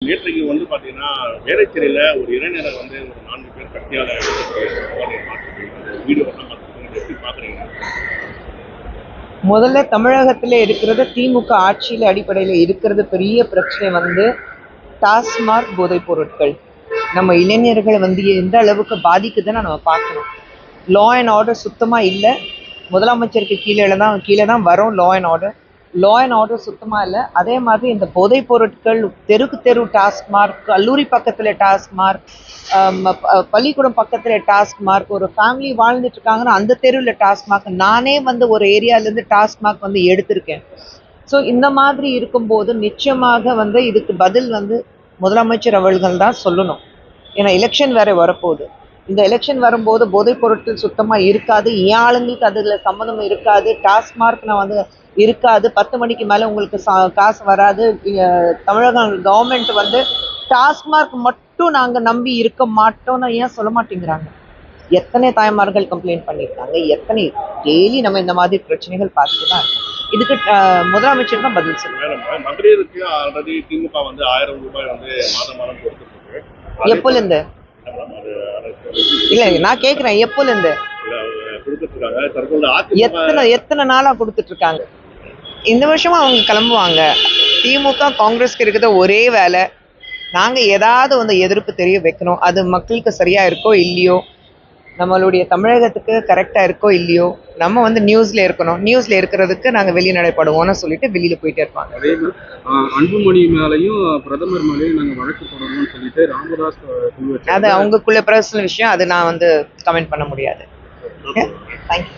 நேற்றைக்கு வந்து பாத்தீங்கன்னா வேலைச்சேரியில ஒரு இளைஞரை வந்து ஒரு 4 பேர் கட்டியால வீடியோ எப்படி பாக்குறீங்க? முதல்ல தமிழகத்துல இருக்கிறது திமுக ஆட்சியில அடிப்படையில் இருக்கிறது பெரிய பிரச்சனை வந்து டாஸ்மாக் போதைப் பொருட்கள். நம்ம இளைஞர்கள் வந்து எந்த அளவுக்கு பாதிக்குதுன்னு நம்ம பார்க்கணும். லா அண்ட் ஆர்டர் சுத்தமா இல்லை. முதலமைச்சருக்கு கீழே தான் வரும் லா அண்ட் ஆர்டர் சுத்தமா இல்லை. அதே மாதிரி இந்த போதைப் பொருட்கள் தெருக்கு தெரு டாஸ்மார்க், கல்லூரி பக்கத்துல டாஸ்மார்க், பள்ளிக்கூடம் பக்கத்துல டாஸ்மார்க், ஒரு ஃபேமிலி வாழ்ந்துட்டு இருக்காங்கன்னா அந்த தெருவில் டாஸ்மார்க். நானே வந்து ஒரு ஏரியாலேருந்து டாஸ்மார்க் வந்து எடுத்திருக்கேன். ஸோ இந்த மாதிரி இருக்கும்போது நிச்சயமாக வந்து இதுக்கு பதில் வந்து முதலமைச்சர் அவர்கள் தான் சொல்லணும். ஏன்னா எலெக்ஷன் வேற வரப்போகுது. இந்த எலெக்ஷன் வரும்போது போதைப் பொருட்கள் சுத்தமா இருக்காது, ஏன் ஆளுங்களுக்கு அதுல சம்மந்தம் இருக்காது, டாஸ்மார்க் நான் வந்து இருக்காது, 10 மணிக்கு மேல உங்களுக்கு காசு வராது. தமிழக கவர்மெண்ட் வந்து டாஸ்மார்க் மட்டும் நாங்க நம்பி இருக்க மாட்டோம்னு ஏன் சொல்ல மாட்டேங்கிறாங்க? எத்தனை தாய்மார்கள் கம்ப்ளைண்ட் பண்ணியிருக்காங்க, எத்தனை டெய்லி நம்ம இந்த மாதிரி பிரச்சனைகள் பார்த்துட்டு தான் இருக்கோம். இதுக்கு முதலமைச்சர் தான் பதில் சொல்லுவாங்க. மகளிருக்கு ஆல்ரெடி திமுக வந்து 1000 ரூபாய் வந்து மாதம் கொடுத்துருக்கு. எப்போல இருந்து இல்ல நான் கேக்குறேன், எப்போல இருந்து எத்தனை நாளா கொடுத்துட்டு இருக்காங்க? இந்த வருஷமா அவங்க கிளம்புவாங்க. திமுக காங்கிரஸ்க்கு இருக்கிற ஒரே வேலை, நாங்க ஏதாவது வந்து எதிர்ப்பு தெரிய வைக்கணும். அது மக்களுக்கு சரியா இருக்கோ இல்லையோ, நம்மளுடைய தமிழகத்துக்கு கரெக்டா இருக்கோ இல்லையோ, நம்ம வந்து நியூஸ்ல இருக்கணும். நியூஸ்ல இருக்கிறதுக்கு நாங்க வெளிநடைப்படுவோம்னு சொல்லிட்டு வெளியில போயிட்டே இருப்பாங்க. அதே மாதிரி அன்புமணி மேலையும் பிரதமர் மேலையும் நாங்க வழக்கு போடணும்னு சொல்லிட்டு ராமதாஸ் அது அவங்களுக்குள்ள பர்சனல் விஷயம், அது நான் வந்து கமெண்ட் பண்ண முடியாது. தேங்க்யூ.